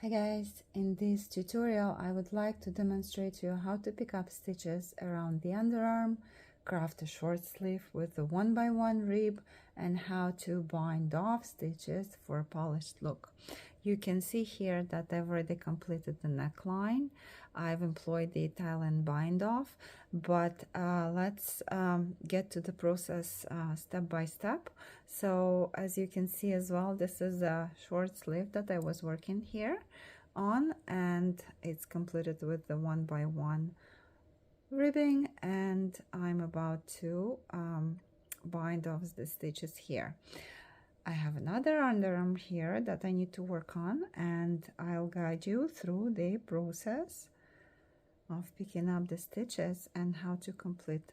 Hi guys, in this tutorial I would like to demonstrate to you how to pick up stitches around the underarm, craft a short sleeve with a 1x1 rib, and how to bind off stitches for a polished look. You can see here that I've already completed the neckline. I've employed the Italian bind off, but let's get to the process step by step. So as you can see as well, this is a short sleeve that I was working here on, and it's completed with the 1x1 ribbing, and I'm about to bind off the stitches here. I have another underarm here that I need to work on, and I'll guide you through the process of picking up the stitches and how to complete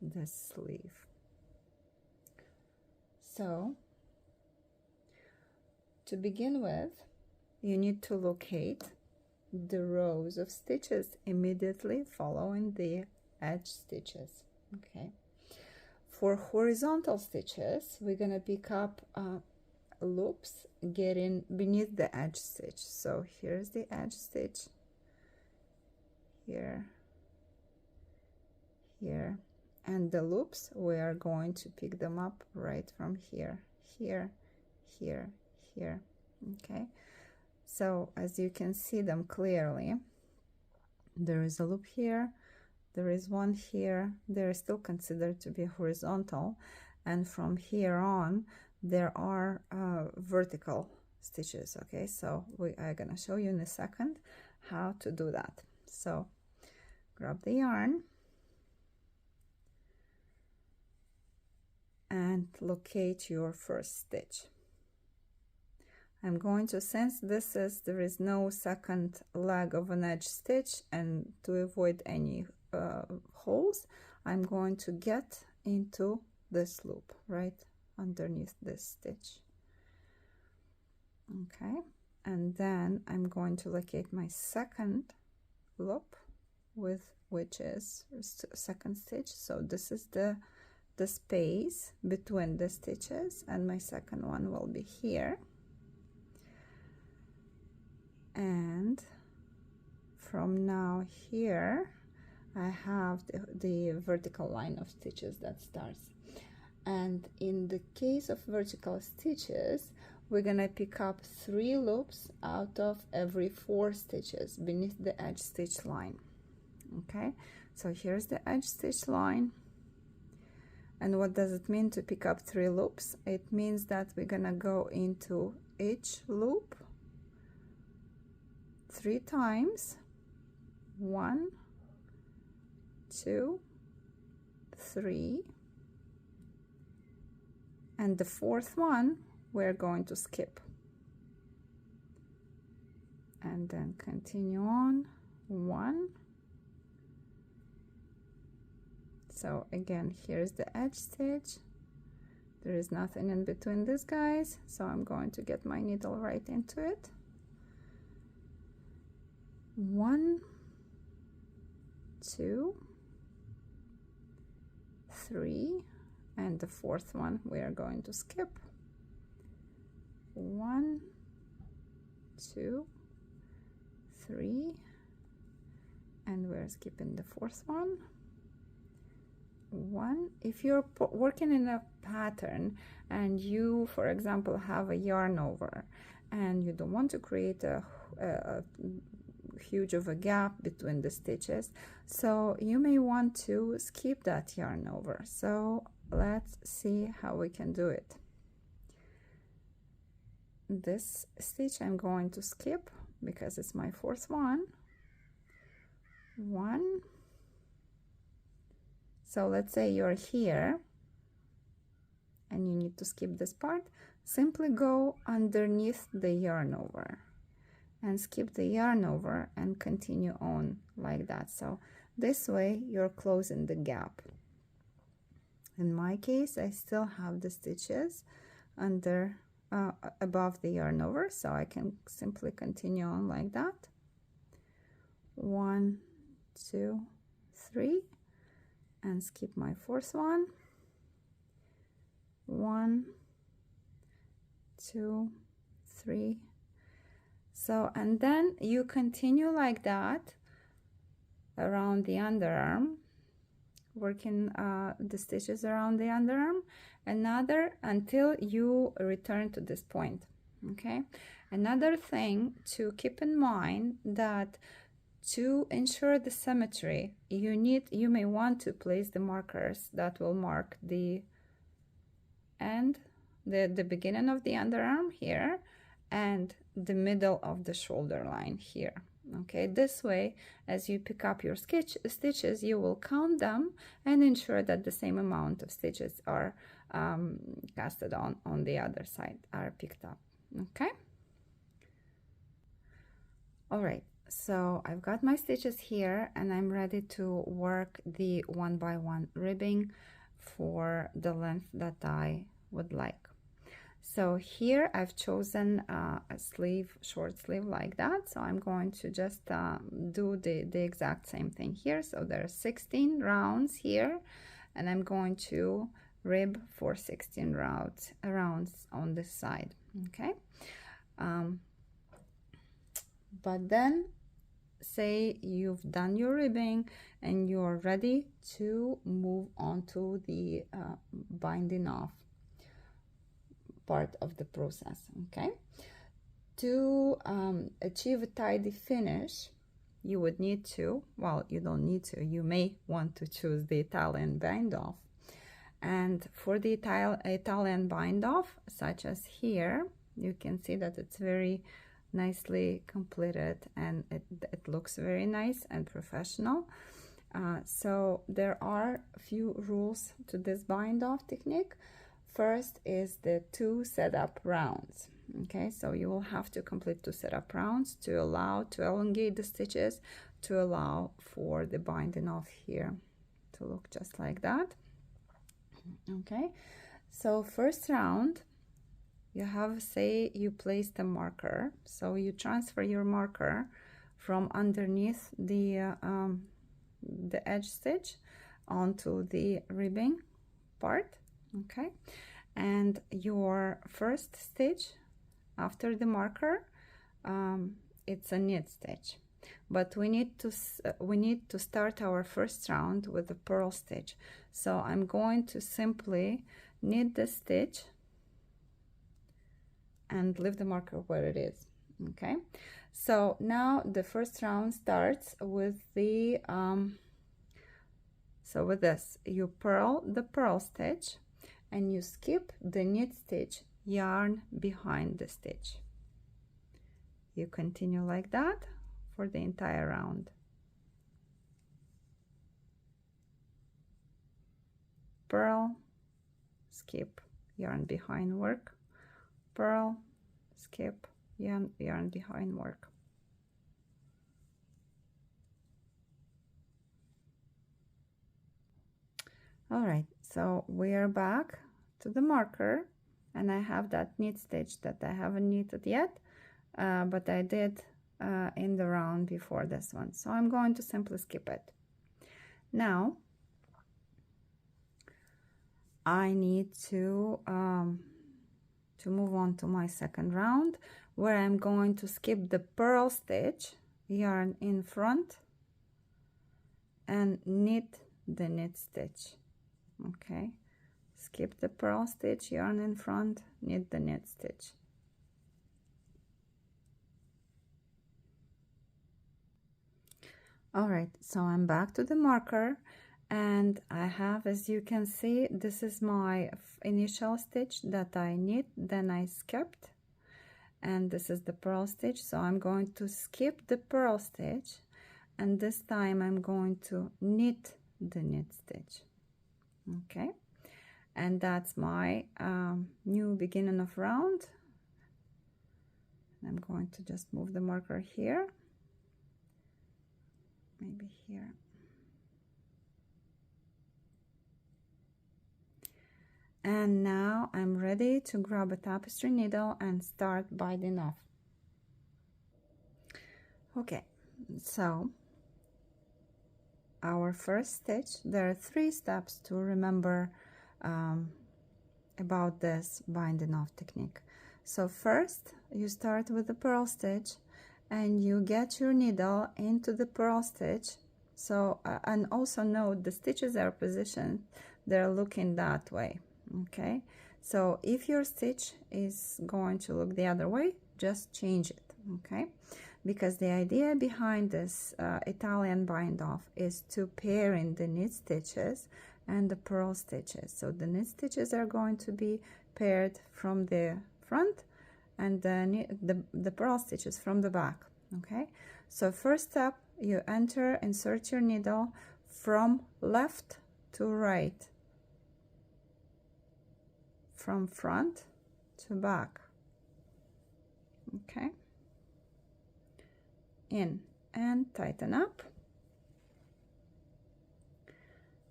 this sleeve. So to begin with, you need to locate the rows of stitches immediately following the edge stitches. Okay, for horizontal stitches we're gonna pick up loops getting beneath the edge stitch. So here's the edge stitch, here, here, and the loops we are going to pick them up right from here, here, here, here. Okay, so as you can see them clearly, there is a loop here, there is one here, they're still considered to be horizontal, and from here on there are vertical stitches. Okay, so we are gonna show you in a second how to do that. So grab the yarn and locate your first stitch. I'm going to, since there is no second leg of an edge stitch, and to avoid any holes, I'm going to get into this loop right underneath this stitch. Okay, and then I'm going to locate my second loop, with which is second stitch. So this is the space between the stitches, and my second one will be here. And from now here I have the vertical line of stitches that starts, and in the case of vertical stitches we're gonna pick up 3 loops out of every 4 stitches beneath the edge stitch line. Okay, so here's the edge stitch line. And what does it mean to pick up 3 loops? It means that we're gonna go into each loop 3 times. 1, 2, 3, and the 4th one we're going to skip, and then continue on 1. So again, here's the edge stitch, there is nothing in between these guys, so I'm going to get my needle right into it. 1, 2, 3, and the 4th one we are going to skip. 1, 2, 3, and we're skipping the 4th one. 1. If you're working in a pattern and you, for example, have a yarn over and you don't want to create a huge of a gap between the stitches, so you may want to skip that yarn over. So let's see how we can do it. This stitch I'm going to skip because it's my 4th one. 1. So let's say you're here and you need to skip this part. Simply go underneath the yarn over and skip the yarn over and continue on like that. So this way you're closing the gap. In my case, I still have the stitches under above the yarn over, so I can simply continue on like that. 1, 2, 3, and skip my 4th one. 1, 2, 3, So, and then you continue like that around the underarm, working the stitches around the underarm, another until you return to this point. Okay, another thing to keep in mind that to ensure the symmetry, you may want to place the markers that will mark the end, the beginning of the underarm here, and the middle of the shoulder line here. Okay, this way, as you pick up your stitches, you will count them and ensure that the same amount of stitches are casted on the other side, are picked up. Okay. All right, so I've got my stitches here and I'm ready to work the 1x1 ribbing for the length that I would like. So here I've chosen a sleeve, short sleeve like that. So I'm going to just do the exact same thing here. So there are 16 rounds here and I'm going to rib for 16 rounds on this side. Okay. But then say you've done your ribbing and you're ready to move on to the binding off part of the process. Okay, to achieve a tidy finish, you would need to, well, you don't need to, you may want to choose the Italian bind off. And for the Italian bind off, such as here, you can see that it's very nicely completed and it looks very nice and professional. So there are a few rules to this bind off technique. First is the 2 setup rounds. Okay, so you will have to complete 2 setup rounds to elongate the stitches, to allow for the binding off here to look just like that. Okay, so first round, you have, say you placed a marker, so you transfer your marker from underneath the edge stitch onto the ribbing part. Okay, and your first stitch after the marker, it's a knit stitch, but we need to start our first round with the purl stitch. So I'm going to simply knit the stitch and leave the marker where it is. Okay, so now the first round starts with the so with this, you purl the purl stitch and you skip the knit stitch, yarn behind the stitch. You continue like that for the entire round. Purl, skip, yarn behind work, purl, skip, yarn behind work. All right, so we are back to the marker and I have that knit stitch that I haven't knitted yet, but I did in the round before this one. So I'm going to simply skip it. Now I need to move on to my second round, where I'm going to skip the purl stitch, yarn in front, and knit the knit stitch. Okay, skip the purl stitch, yarn in front, knit the knit stitch. All right, so I'm back to the marker and I have, as you can see, this is my initial stitch that I knit, then I skipped, and this is the purl stitch. So I'm going to skip the purl stitch and this time I'm going to knit the knit stitch. Okay, and that's my new beginning of round. I'm going to just move the marker here, maybe here. And now I'm ready to grab a tapestry needle and start binding off. Okay, so our first stitch, there are 3 steps to remember about this binding off technique. So first you start with the purl stitch, and you get your needle into the purl stitch. So and also note the stitches are positioned, they're looking that way. Okay, so if your stitch is going to look the other way, just change it. Okay, because the idea behind this Italian bind off is to pair in the knit stitches and the purl stitches. So the knit stitches are going to be paired from the front, and the purl stitches from the back. Okay, so first step, you insert your needle from left to right, from front to back. Okay, in and tighten up.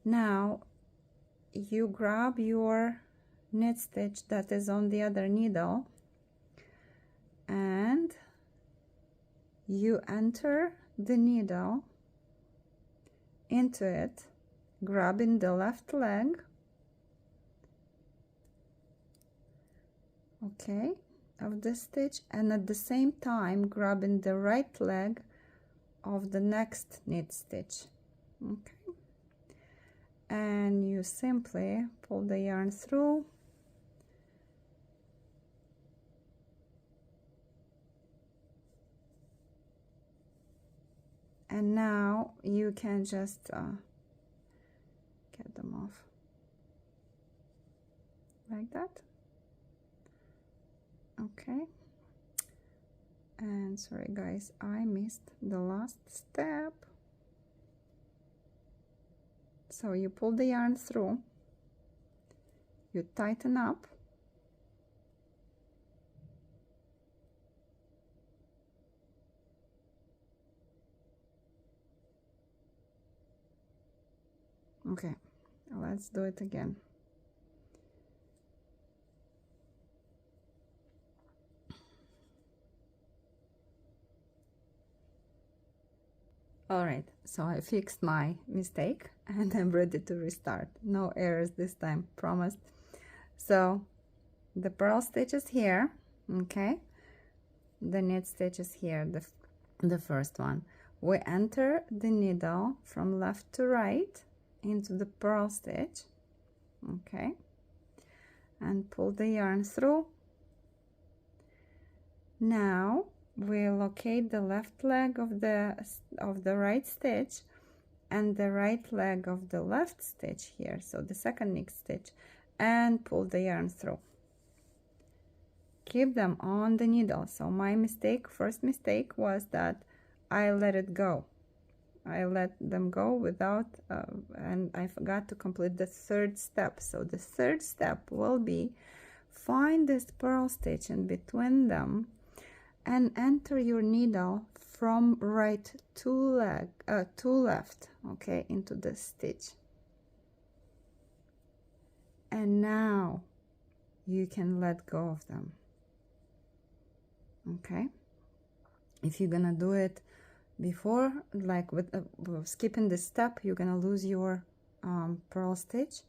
Now you grab your knit stitch that is on the other needle and you enter the needle into it, grabbing the left leg, okay, of the stitch, and at the same time grabbing the right leg of the next knit stitch. Okay, and you simply pull the yarn through, and now you can just get them off like that. Okay, and sorry guys, I missed the last step. So you pull the yarn through, you tighten up, okay, let's do it again. All right, so I fixed my mistake and I'm ready to restart. No errors this time, promised. So the purl stitch is here, okay, the knit stitch is here, the first one. We enter the needle from left to right into the purl stitch, okay, and pull the yarn through. Now we locate the left leg of the right stitch and the right leg of the left stitch here, so the second knit stitch, and pull the yarn through. Keep them on the needle. So my first mistake was that I let it go. I let them go without and I forgot to complete the third step. So the third step will be find this purl stitch in between them and enter your needle from right to left, okay, into the stitch. And now you can let go of them. Okay, if you're gonna do it before, like with skipping this step, you're gonna lose your purl stitch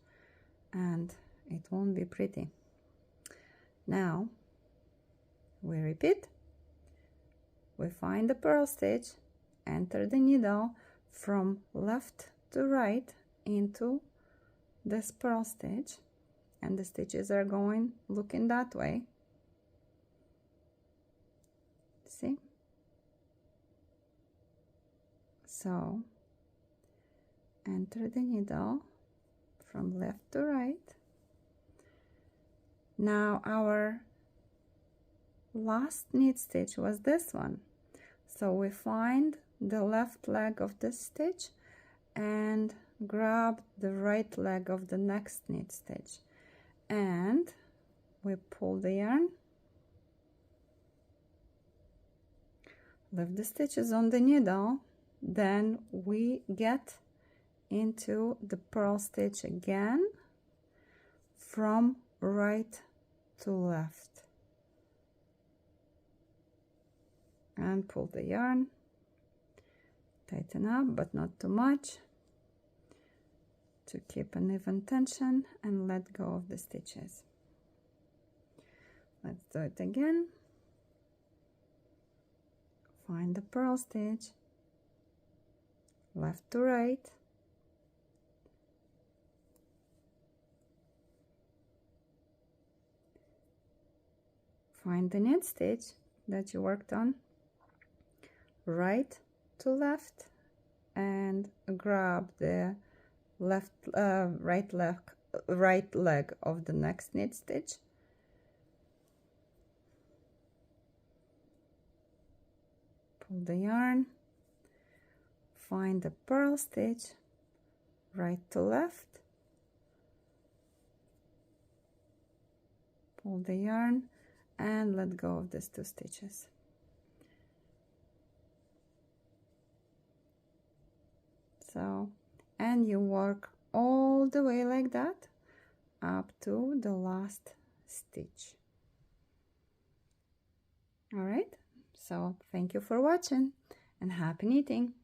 and it won't be pretty. Now we repeat. We find the purl stitch, enter the needle from left to right into this purl stitch, and the stitches are looking that way. See? So enter the needle from left to right. Now our last knit stitch was this one. So we find the left leg of this stitch and grab the right leg of the next knit stitch, and we pull the yarn, leave the stitches on the needle, then we get into the purl stitch again from right to left. And pull the yarn, tighten up but not too much to keep an even tension, and let go of the stitches. Let's do it again. Find the purl stitch, left to right, find the knit stitch that you worked on, right to left, and grab the right leg of the next knit stitch, pull the yarn, find the purl stitch, right to left, pull the yarn, and let go of these 2 stitches. So, and you work all the way like that up to the last stitch. All right, so thank you for watching and happy knitting.